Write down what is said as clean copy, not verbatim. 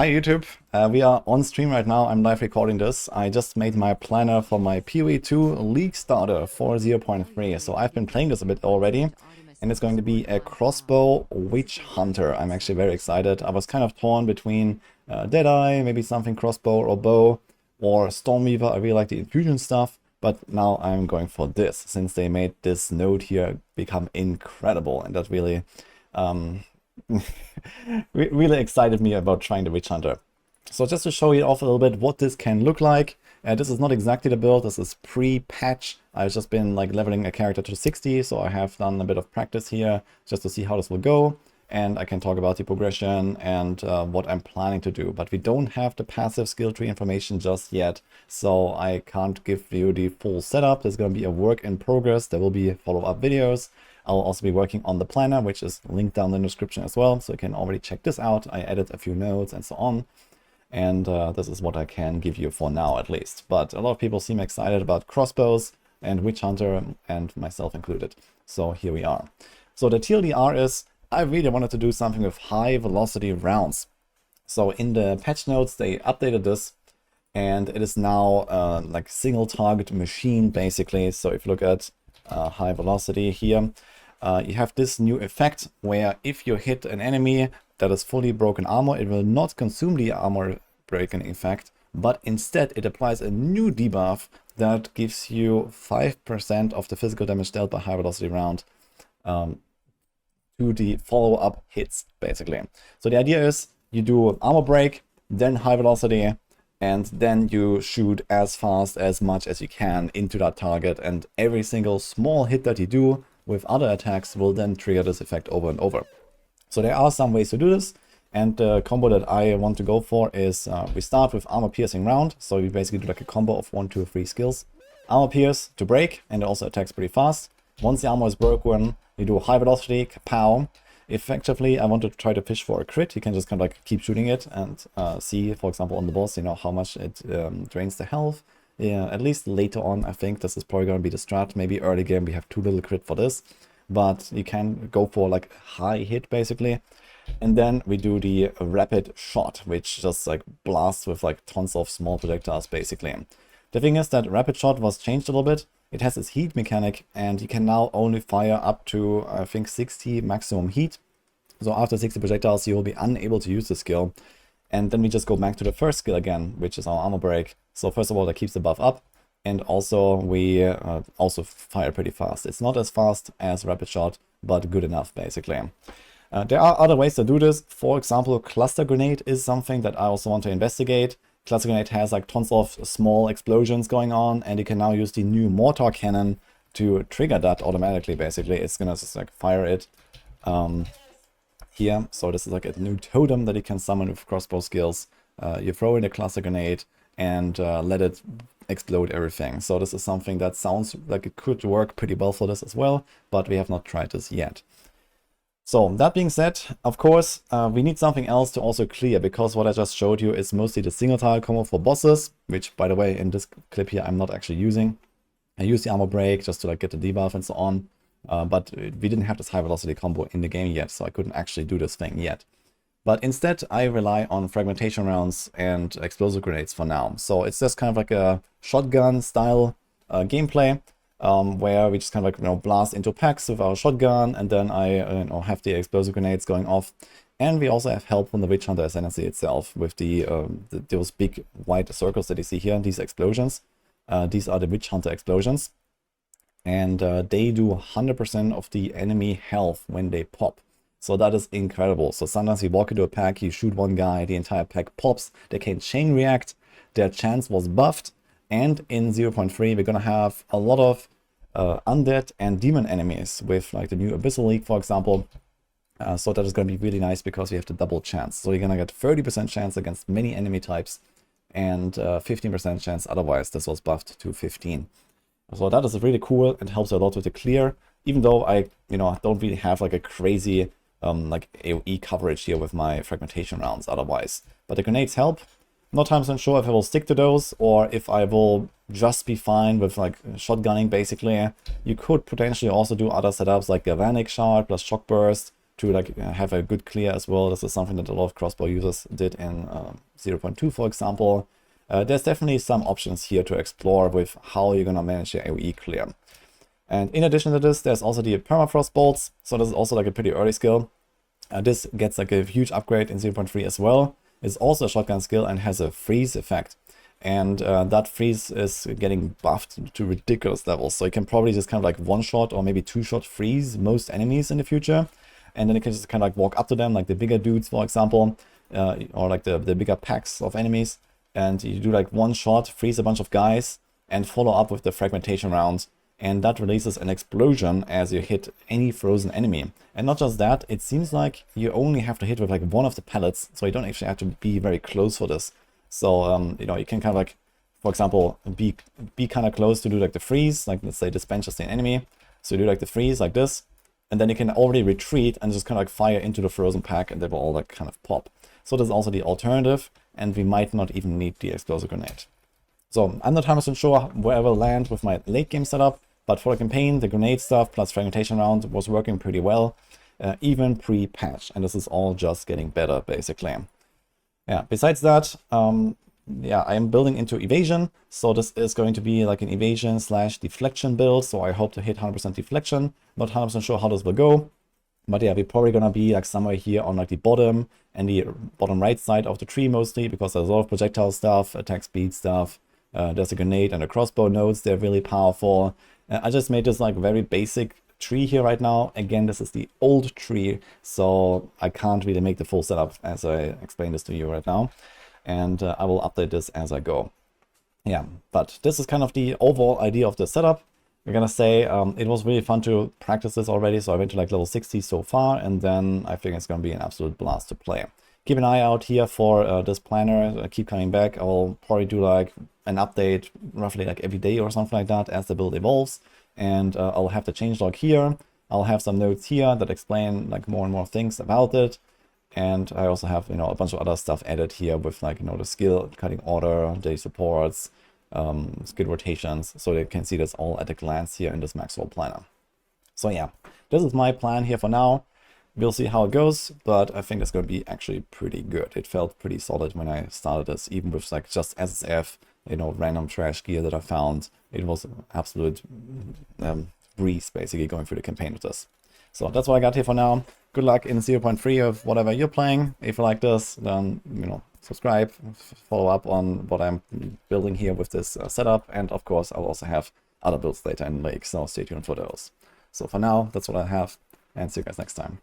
Hi YouTube, we are on stream right now. I'm live recording this. I just made my planner for my PoE2 League starter for 0.3. So I've been playing this a bit already, and it's going to be a crossbow witch hunter. I'm actually very excited. I was kind of torn between Deadeye, maybe something crossbow or bow, or Stormweaver. I really like the infusion stuff, but now I'm going for this, since they made this node here become incredible, and that really really excited me about trying the Witch Hunter. So just to show you off a little bit what this can look like, this is not exactly the build, this is pre-patch. I've just been like leveling a character to 60, so I have done a bit of practice here just to see how this will go, and I can talk about the progression and what I'm planning to do. But we don't have the passive skill tree information just yet, so I can't give you the full setup. There's going to be a work in progress. There will be follow-up videos. I'll also be working on the planner, which is linked down in the description as well, so you can already check this out. I added a few notes and so on, and this is what I can give you for now at least. But a lot of people seem excited about crossbows and Witch Hunter, and myself included. So here we are. So the TLDR is, I really wanted to do something with high velocity rounds. So in the patch notes they updated this, and it is now like single target machine basically. So if you look at high velocity here, you have this new effect where if you hit an enemy that is fully broken armor, it will not consume the armor breaking effect, but instead it applies a new debuff that gives you 5% of the physical damage dealt by high velocity round to the follow-up hits basically. So the idea is you do armor break, then high velocity, and then you shoot as fast as much as you can into that target, and every single small hit that you do with other attacks will then trigger this effect over and over. So there are some ways to do this, and the combo that I want to go for is we start with armor piercing round. So you basically do like a combo of 1, 2, 3 skills. Armor pierce to break, and it also attacks pretty fast. Once the armor is broken, you do high velocity, kapow. Effectively, I want to try to fish for a crit. You can just kind of like keep shooting it and see, for example, on the boss, you know, how much it drains the health. Yeah, at least later on, I think this is probably going to be the strat. Maybe early game we have too little crit for this, but you can go for like high hit basically. And then we do the rapid shot, which just like blasts with like tons of small projectiles basically. The thing is that rapid shot was changed a little bit. It has its heat mechanic, and you can now only fire up to, I think, 60 maximum heat. So after 60 projectiles, you will be unable to use the skill. And then we just go back to the first skill again, which is our armor break. So first of all, that keeps the buff up. And also, we also fire pretty fast. It's not as fast as rapid shot, but good enough, basically. There are other ways to do this. For example, cluster grenade is something that I also want to investigate. Cluster grenade has like tons of small explosions going on, and you can now use the new mortar cannon to trigger that automatically. Basically, it's gonna just like fire it here. So this is like a new totem that you can summon with crossbow skills. You throw in a cluster grenade and let it explode everything. So this is something that sounds like it could work pretty well for this as well, but we have not tried this yet. So that being said, of course, we need something else to also clear, because what I just showed you is mostly the single tile combo for bosses, which, by the way, in this clip here, I'm not actually using. I use the armor break just to like get the debuff and so on, but we didn't have this high velocity combo in the game yet, so I couldn't actually do this thing yet. But instead, I rely on fragmentation rounds and explosive grenades for now. So it's just kind of like a shotgun style gameplay. Where we just kind of like, you know, blast into packs with our shotgun, and then I have the explosive grenades going off. And we also have help from the Witch Hunter Ascendancy itself with those big white circles that you see here, these explosions. These are the Witch Hunter explosions, and they do 100% of the enemy health when they pop. So that is incredible. So sometimes you walk into a pack, you shoot one guy, the entire pack pops, they can chain react, their chance was buffed. And in 0.3, we're gonna have a lot of undead and demon enemies with like the new Abyssal League, for example. So that is gonna be really nice because we have the double chance. So you're gonna get 30% chance against many enemy types and 15% chance otherwise. This was buffed to 15. So that is really cool and helps a lot with the clear. Even though I, don't really have like a crazy like AoE coverage here with my fragmentation rounds otherwise. But the grenades help. Not 100% sure if I will stick to those or if I will just be fine with like shotgunning basically. You could potentially also do other setups like Galvanic Shard plus Shock Burst to like have a good clear as well. This is something that a lot of crossbow users did in 0.2, for example. There's definitely some options here to explore with how you're gonna manage your AoE clear. And in addition to this, there's also the permafrost bolts. So this is also like a pretty early skill. This gets like a huge upgrade in 0.3 as well. It's also a shotgun skill and has a freeze effect. And that freeze is getting buffed to ridiculous levels. So you can probably just kind of like one-shot or maybe two-shot freeze most enemies in the future. And then you can just kind of like walk up to them, like the bigger dudes, for example, or like the bigger packs of enemies. And you do like one shot, freeze a bunch of guys, and follow up with the fragmentation round. And that releases an explosion as you hit any frozen enemy. And not just that, it seems like you only have to hit with like one of the pellets, so you don't actually have to be very close for this. So, you know, you can kind of like, for example, be kind of close to do like the freeze, like let's say this bench is the enemy. So you do like the freeze like this, and then you can already retreat and just kind of like fire into the frozen pack and they will all like kind of pop. So there's also the alternative, and we might not even need the explosive grenade. So I'm not 100% sure where I will land with my late game setup, but for the campaign, the grenade stuff plus fragmentation round was working pretty well, even pre-patch, and this is all just getting better basically. Yeah, besides that, yeah, I am building into evasion, so this is going to be like an evasion / deflection build, so I hope to hit 100% deflection. Not 100% sure how this will go, but yeah, we're probably gonna be like somewhere here on like the bottom and the bottom right side of the tree mostly, because there's a lot of projectile stuff, attack speed stuff. There's a grenade and a crossbow nodes, they're really powerful. I just made this like very basic tree here right now. Again, this is the old tree, so I can't really make the full setup as I explain this to you right now. And I will update this as I go. Yeah, but this is kind of the overall idea of the setup. We're gonna say it was really fun to practice this already, so I went to like level 60 so far, and then I think it's gonna be an absolute blast to play. Keep an eye out here for this planner. Keep coming back. I will probably do like an update roughly like every day or something like that as the build evolves. And I'll have the changelog here. I'll have some notes here that explain like more and more things about it. And I also have, you know, a bunch of other stuff added here with like, you know, the skill cutting order, day supports, skill rotations. So you can see this all at a glance here in this Maxwell planner. So yeah, this is my plan here for now. We'll see how it goes, but I think it's going to be actually pretty good. It felt pretty solid when I started this, even with like just SSF, you know, random trash gear that I found. It was an absolute breeze basically going through the campaign with this. So that's what I got here for now. Good luck in 0.3 of whatever you're playing. If you like this, then, you know, subscribe, follow up on what I'm building here with this setup. And of course, I'll also have other builds later in the lake, so stay tuned for those. So for now, that's what I have, and see you guys next time.